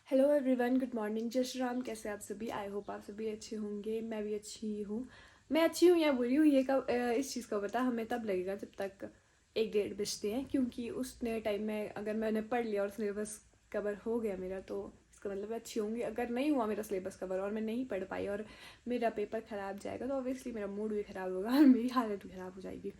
Hello everyone, good morning, जय श्री राम। कैसे आप सभी? आई होप आप सभी अच्छे होंगे। मैं भी अच्छी हूँ। मैं अच्छी हूँ या बुरी हूँ ये कब इस चीज़ का पता हमें तब लगेगा जब तक 1-1:30 बजते हैं, क्योंकि उसने टाइम में अगर मैंने पढ़ लिया और सिलेबस कवर हो गया मेरा तो इसका मतलब मैं अच्छी होंगी। अगर नहीं हुआ मेरा सिलेबस कवर और मैं नहीं पढ़ पाई और मेरा पेपर ख़राब जाएगा तो ऑब्वियसली मेरा मूड भी ख़राब होगा और मेरी हालत भी ख़राब हो जाएगी।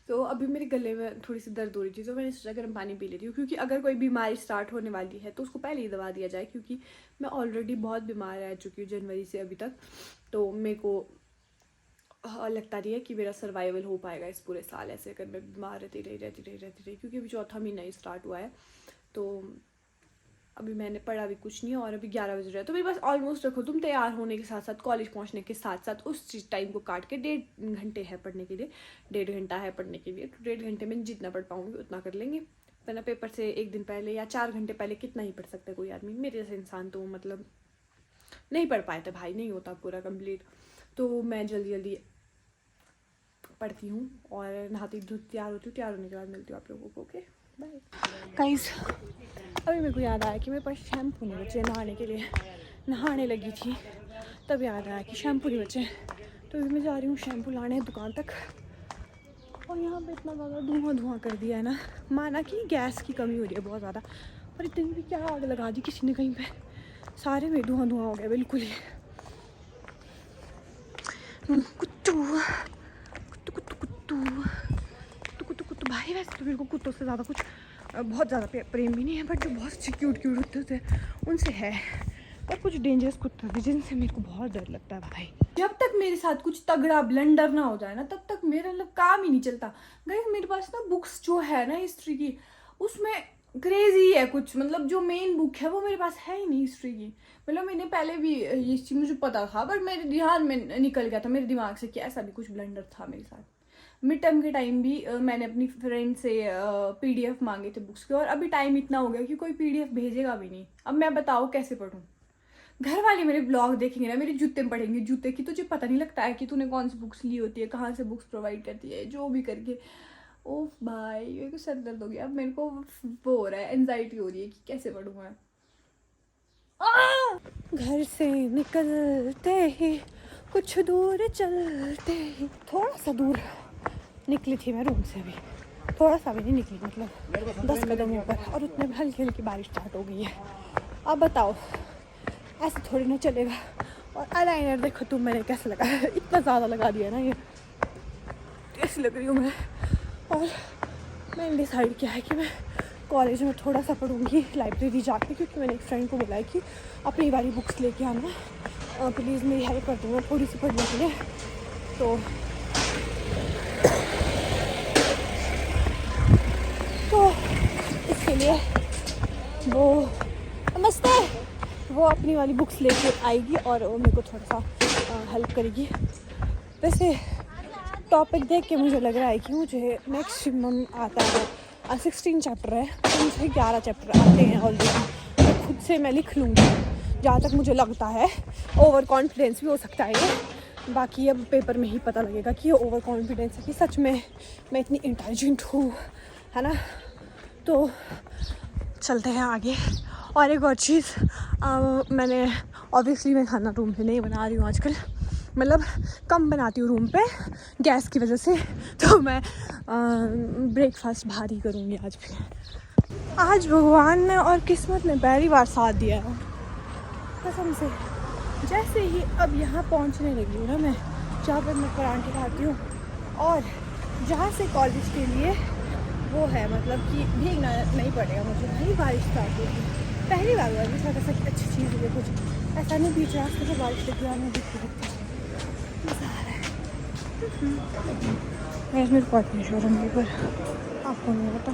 तो अभी मेरे गले में थोड़ी सी दर्द हो रही थी तो मैंने सोचा गर्म पानी पी लेती हूँ, क्योंकि अगर कोई बीमारी स्टार्ट होने वाली है तो उसको पहले ही दवा दिया जाए, क्योंकि मैं ऑलरेडी बहुत बीमार रह चुकी हूँ जनवरी से अभी तक। तो मेरे को लगता नहीं है कि मेरा सर्वाइवल हो पाएगा इस पूरे साल ऐसे अगर मैं बीमार रहती रही, क्योंकि अभी चौथा महीना ही स्टार्ट हुआ है। तो अभी मैंने पढ़ा भी कुछ नहीं है और अभी 11 बज रहा है। तो मेरे पास ऑलमोस्ट रखो तुम तैयार होने के साथ साथ कॉलेज पहुंचने के साथ साथ उस चीज़ टाइम को काट के 1.5 घंटे है पढ़ने के लिए, 1.5 घंटा है पढ़ने के लिए। तो 1.5 घंटे में जितना पढ़ पाऊंगी उतना कर लेंगे, वरना पेपर से 1 दिन पहले या 4 घंटे पहले कितना ही पढ़ सकता है कोई आदमी। मेरे जैसे इंसान तो मतलब नहीं पढ़ पाए थे भाई, नहीं होता पूरा कंप्लीट। तो मैं जल्दी जल्दी पढ़ती हूँ और नहाती धुलती तैयार होती हूँ। तैयार होने के बाद मिलती हूँ आप लोगों को। Okay bye guys. अभी मेरे को याद आया कि मेरे पास शैम्पू नहीं बचे नहाने के लिए। नहाने लगी थी तब याद आया कि शैम्पू नहीं बचे, तो अभी मैं जा रही हूँ शैम्पू लाने दुकान तक। और यहाँ पे इतना ज़्यादा धुआं कर दिया है ना, माना कि गैस की कमी हो रही है बहुत ज़्यादा, पर इतनी भी क्या आग लगा दी किसी ने कहीं पे, सारे में धुआं हो गया बिल्कुल ही। कुत्तू कुत्तू कुत्तू कुत्तू कुत्तू कुत्तू कुत्तू भाई। वैसे तो मेरे को कुत्तों से ज़्यादा कुछ बहुत ज़्यादा प्रेम भी नहीं है, बट जो बहुत अच्छे क्यूट होते थे उनसे है। और कुछ डेंजरस कुत्ते थे जिनसे मेरे को बहुत डर लगता है भाई। जब तक मेरे साथ कुछ तगड़ा ब्लंडर ना हो जाए ना तब तक मेरा मतलब काम ही नहीं चलता। गाइस मेरे पास ना बुक्स जो है ना हिस्ट्री की, उसमें क्रेजी है कुछ, मतलब जो मेन बुक है वो मेरे पास है ही नहीं हिस्ट्री की। मतलब मैंने पहले भी ये चीज़ मुझे पता था, बट मेरे ध्यान में निकल गया था मेरे दिमाग से कि ऐसा भी कुछ ब्लंडर था मेरे साथ। मिड टर्म के टाइम भी मैंने अपनी फ्रेंड से PDF मांगे थे बुक्स के, और अभी टाइम इतना हो गया कि कोई PDF भेजेगा भी नहीं। अब मैं बताओ कैसे पढूं? घर वाले मेरे ब्लॉग देखेंगे ना, मेरे जूते में पढ़ेंगे जूते की, तुझे पता नहीं लगता है कि तूने कौन सी बुक्स ली होती है, कहाँ से बुक्स प्रोवाइड करती है, जो भी करके। ओह भाई मेरे को सर दर्द हो गया। अब मेरे को वो हो रहा है, एंजाइटी हो रही है कि कैसे पढूं मैं। घर से निकलते ही कुछ दूर चलते ही, थोड़ा सा दूर निकली थी मैं रूम से, अभी थोड़ा सा भी नहीं निकली, मतलब 10 कदम ऊपर, और उतने में हल्की हल्की बारिश स्टार्ट हो गई है। अब बताओ ऐसे थोड़ी ना चलेगा। और आईलाइनर देखो तुम मैंने कैसे लगा इतना ज़्यादा लगा दिया ना, ये कैसी लग रही हूँ मैं। और मैंने डिसाइड किया है कि मैं कॉलेज में थोड़ा सा पढ़ूंगी लाइब्रेरी जाके, क्योंकि मैंने एक फ्रेंड को बोला है कि अपनी वाली बुक्स लेके आना प्लीज़, मेरी हेल्प कर दूँगा थोड़ी सी पढ़ने के लिए। तो इसके लिए वो नमस्ते, वो अपनी वाली बुक्स लेके आएगी और वो मेरे को थोड़ा सा हेल्प करेगी। वैसे टॉपिक देख के मुझे लग रहा है कि मुझे मैक्सिमम आता है 16 चैप्टर है, तो मुझे 11 चैप्टर आते हैं ऑलरेडी। तो खुद से मैं लिख लूँगी जहाँ तक मुझे लगता है। ओवर कॉन्फिडेंस भी हो सकता है ये, बाकी अब पेपर में ही पता लगेगा कि ये ओवर कॉन्फिडेंस है कि सच में मैं इतनी इंटेलिजेंट हूँ, है ना। तो चलते हैं आगे। और एक और चीज़, मैंने ऑब्वियसली मैं खाना रूम पे नहीं बना रही हूँ आजकल, मतलब कम बनाती हूँ रूम पे गैस की वजह से। तो मैं ब्रेकफास्ट भारी करूँगी आज भी। आज भगवान ने और किस्मत ने पहली बार साथ दिया है कसम से। जैसे ही अब यहाँ पहुँचने लगी हूँ ना मैं, जहाँ पर मैं परांठे खाती हूँ और जहाँ से कॉलेज के लिए वो है, मतलब कि भीगना नहीं पड़ेगा मुझे। भाई बारिश स्टार्ट होगी, पहली बार हुआ है थोड़ा सा अच्छी चीज़ है कुछ ऐसा नहीं, बीच रास्ते से बारिश लगी आने दिखती मज़ा आ रहा है। मेरे को अपने शोरूम पर आपको नहीं पता,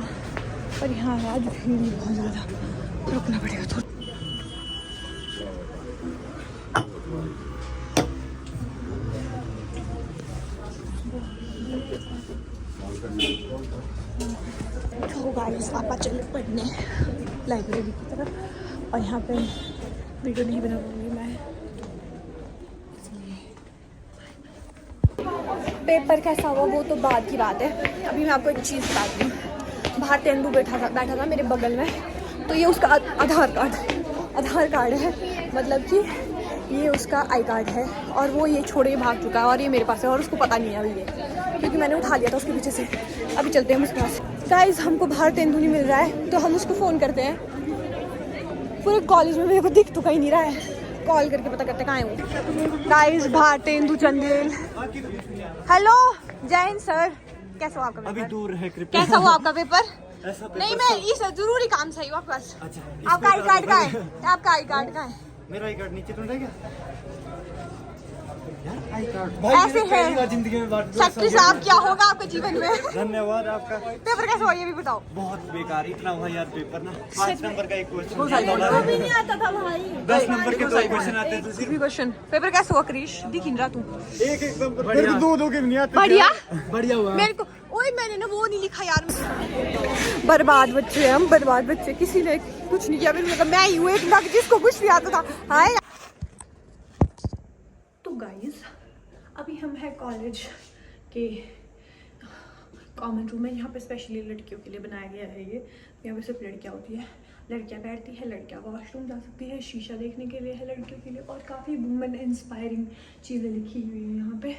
पर यहाँ आज भीड़ बहुत ज़्यादा, रुकना पड़ेगा थोड़ा। तो गाइस आप चले पढ़ने लाइब्रेरी की तरफ, और यहाँ पे वीडियो नहीं बना पाऊँगी मैं, पेपर कैसा हुआ वो तो बाद की बात है। अभी मैं आपको एक चीज़ बताती हूँ। बाहर तेंदू बैठा था मेरे बगल में, तो ये उसका आधार कार्ड आधार कार्ड है, मतलब कि ये उसका आई कार्ड है, और वो ये छोड़ के भाग चुका है और ये मेरे पास है और उसको पता नहीं है अभी ये, क्योंकि मैंने उठा लिया था उसके पीछे से। अभी चलते हैं हम उसके पास। गाइस हमको बाहर तेंदू नहीं मिल रहा है तो हम उसको फ़ोन करते हैं। पूरे कॉलेज में मेरे को दिख तो कहीं नहीं रहा है, कॉल करके पता करते कहाँ है वो। गाइस बाहर तेंदू चंदेल। हेलो जय हिंद सर, कैसा हो आपका पेपर? अभी दूर है, कैसा हुआ आपका पेपर? ऐसा पेपर नहीं मैं इस जरूरी काम से ही हूँ आपके पास। अच्छा, आपका आई कार्ड कहाँ है? आपका आई कार्ड कहाँ है? मेरा आई कार्ड नीचे तो रहेगा यार। आई कार्ड ऐसे है जिंदगी में बात। सेक्रेटरी साहब क्या होगा आपके जीवन में? धन्यवाद आपका। पेपर कैसा हुआ ये भी बताओ। बहुत बेकार, इतना हुआ यार पेपर ना। 5 नंबर का एक क्वेश्चन, भी नहीं आता था भाई। 10 नंबर के 2 क्वेश्चन आते थे सिर्फ। क्वेश्चन पेपर कैसा हुआ क्रिश? दिख नहीं रहा तू। एक नंबर बढ़िया, 2 के नहीं आते। बढ़िया बढ़िया हुआ। मेरे को ओए मैंने ना वो नहीं लिखा यार। बर्बाद बच्चे हम, बर्बाद बच्चे, किसी ने कुछ नहीं किया। मतलब मैं ही हूँ एक लाख जिसको कुछ नहीं आता था। हाय तो गाइस अभी हम हैं कॉलेज के कॉमन रूम में। यहाँ पे स्पेशली लड़कियों के लिए बनाया गया है ये। यहाँ पे सिर्फ लड़कियाँ होती है, लड़कियाँ बैठती है, लड़कियाँ वॉशरूम जा सकती है, शीशा देखने के लिए है लड़कियों के लिए, और काफ़ी वुमेन इंस्पायरिंग चीज़ें लिखी हुई हैं यहाँ पे,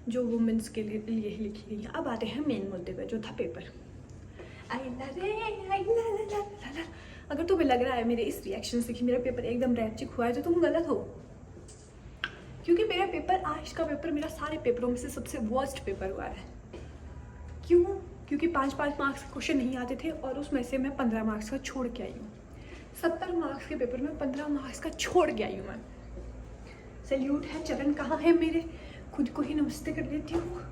जो वुमेन्स के लिए ही लिखी गई है। अब आते हैं मेन मुद्दे पे जो था पेपर। अगर तुम्हें लग रहा है मेरे इस रिएक्शन से कि मेरा पेपर एकदम रैचिक हुआ है तो तुम गलत हो, क्योंकि मेरा पेपर, आज का पेपर मेरा सारे पेपरों में से सबसे वर्स्ट पेपर हुआ है। क्यों? क्योंकि 5-5 मार्क्स के क्वेश्चन नहीं आते थे और उसमें से मैं 15 मार्क्स का छोड़ के आई हूँ। 70 मार्क्स के पेपर में 15 मार्क्स का छोड़ के आई हूँ मैं। सैल्यूट है, चरण कहाँ है मेरे, खुद को ही नमस्ते कर लेती हूँ।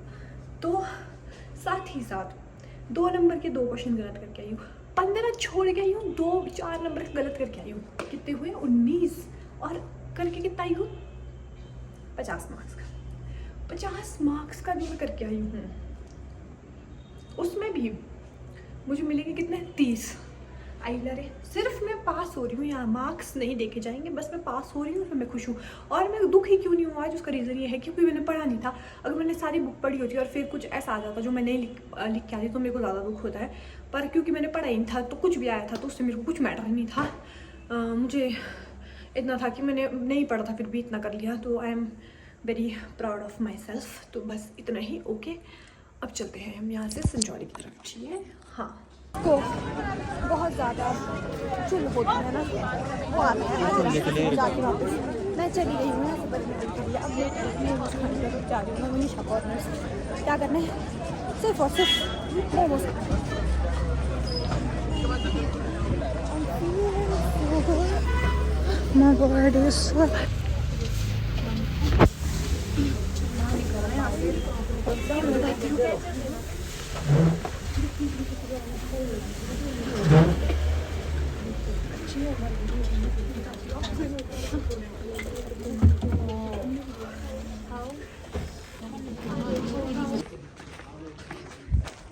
तो साथ ही साथ 2 नंबर के 2 क्वेश्चन गलत करके आई हूँ, 15 छोड़ के आई हूँ, 4 नंबर गलत करके आई हूँ। कितने हुए? 19। और करके कितना आई हूँ? 50 मार्क्स का। 50 मार्क्स का जो मैं करके आई हूँ, उसमें भी मुझे मिलेंगे कितने? 30। आई लरे सिर्फ मैं पास हो रही हूँ, यहाँ मार्क्स नहीं देखे जाएंगे, बस मैं पास हो रही हूँ, फिर मैं खुश हूँ। और मैं दुखी क्यों नहीं हूँ आज? उसका रीज़न ये है क्योंकि मैंने पढ़ा नहीं था। अगर मैंने सारी बुक पढ़ी होती और फिर कुछ ऐसा आ जाता जो मैं नहीं लिख के आई तो मेरे को ज़्यादा दुख होता है। पर क्योंकि मैंने पढ़ा ही नहीं था तो कुछ भी आया था तो उससे मेरे को कुछ मैटर नहीं था। मुझे इतना था कि मैंने नहीं पढ़ा था फिर भी इतना कर लिया, तो I am very proud of my self. तो बस इतना ही। ओके अब चलते हैं हम यहाँ से संजौली की तरफ। ठीक है? हाँ को बहुत ज़्यादा चुल होती है ना, वो आता है जाके वापस। मैं चली गई हूँ यहाँ से परिमित के लिए। अब मोमोज खाने की तरफ जा रही हूँ मैं, मनीषा कॉर्नर से। क्या करना है? सिर्फ और सिर्फ मोमोज खाने। My God is so...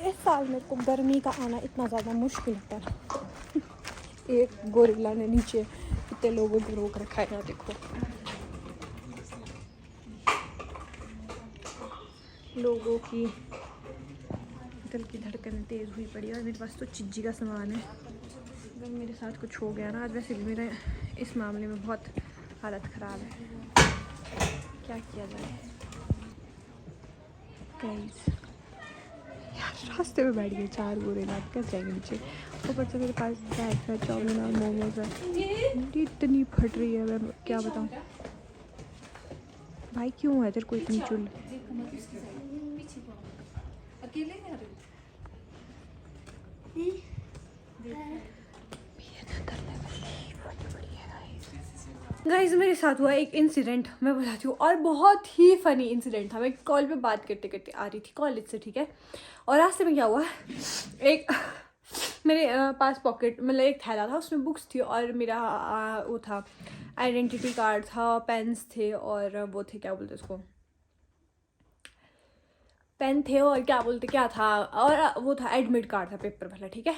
इस साल मेरे को गर्मी का आना इतना ज़्यादा मुश्किल लगता है। एक गोरिल्ला ने नीचे कितने लोगों को रोक रखा है ना, देखो लोगों की दिल की धड़कन तेज़ हुई पड़ी है। और मेरे पास तो चिज्जी का सामान है, अगर मेरे साथ कुछ हो गया ना आज, वैसे भी मेरा इस मामले में बहुत हालत ख़राब है, क्या किया जाए गाइस। यार रास्ते में बैठ गए 4 गोरिल्ला, कैसे जाएंगे नीचे? ऊपर से मेरे पास बैग है, चाउमीन और मोमोज है। मेरी इतनी फट रही है, मैं क्या बताऊँ भाई। क्यों है तेरे को इतनी चुल? गाइस मेरे साथ हुआ एक इंसिडेंट, मैं बताती हूँ, और बहुत ही फ़नी इंसिडेंट था। मैं कॉल पे बात करते करते आ रही थी कॉलेज से, ठीक है? और रास्ते में क्या हुआ, एक मेरे पास पॉकेट मतलब एक थैला था, उसमें बुक्स थी और मेरा वो था आइडेंटिटी कार्ड था, पेन्स थे और वो थे क्या बोलते उसको, पेन थे और क्या बोलते क्या था, और वो था एडमिट कार्ड था पेपर वाला, ठीक है।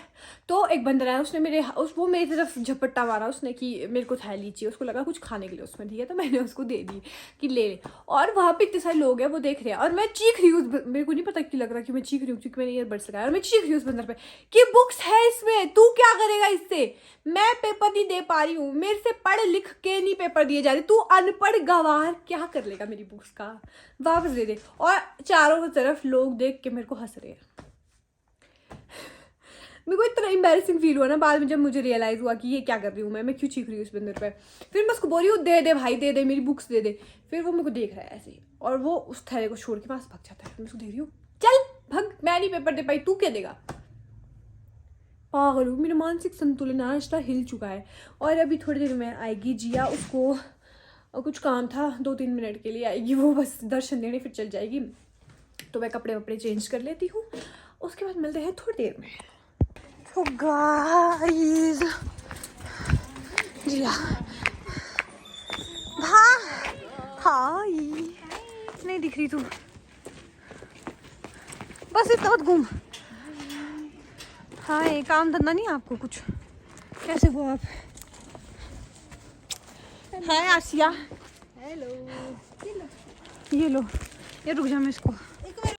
तो एक बंदर आया, उसने वो मेरी तरफ झपट्टा मारा उसने कि मेरे को था लीची, उसको लगा कुछ खाने के लिए उसमें, ठीक है। तो मैंने उसको दे दी कि ले। और वहाँ पे इतने सारे लोग हैं, वो देख रहे हैं, और मैं चीख रही हूँ, मेरे को नहीं पता क्यों लग रहा कि मैं चीख रही हूँ, क्योंकि मैंने ईयरबड्स लगाया, और मैं चीख रही हूँ उस बंदर पे कि बुक्स है इसमें, तू क्या करेगा इससे, मैं पेपर नहीं दे पा रही हूँ, मेरे से पढ़ लिख के नहीं पेपर दिए जा रहे, तू अनपढ़ गवार क्या कर लेगा मेरी बुक्स का, वापस दे दे। और चारों तरफ लोग देख के मेरे को हंस रहे हैं। मेरे को इतना एम्बैरेसिंग फील हुआ ना बाद में, जब मुझे रियलाइज हुआ कि ये क्या कर रही हूँ मैं क्यों चीख रही हूँ इस बंदर पे। फिर मैं उसको बोल रही हूँ दे दे भाई, दे दे मेरी बुक्स दे दे। फिर वो मेरे को देख रहा है ऐसे ही, और वो उस थैले को छोड़ के पास भाग जाता है। मैं उसको देख रही हूँ, चल भग, मैं नहीं पेपर दे पाई, तू क्या देगा, पागल हूँ। मेरा मानसिक संतुलन आज हिल चुका है। और अभी थोड़ी देर में आएगी जिया, उसको कुछ काम था, 2-3 मिनट के लिए आएगी वो, बस दर्शन देने फिर चल जाएगी। तो मैं कपड़े वपड़े चेंज कर लेती हूँ, उसके बाद मिलते हैं थोड़ी देर में। तो गाइस जिया हाय, नहीं दिख रही तू, बस इतना मत घूम। हाय, काम धंधा नहीं आपको कुछ, कैसे हो आप? हाय आसिया, हेलो, ये लो, ये रुक जा, मैं इसको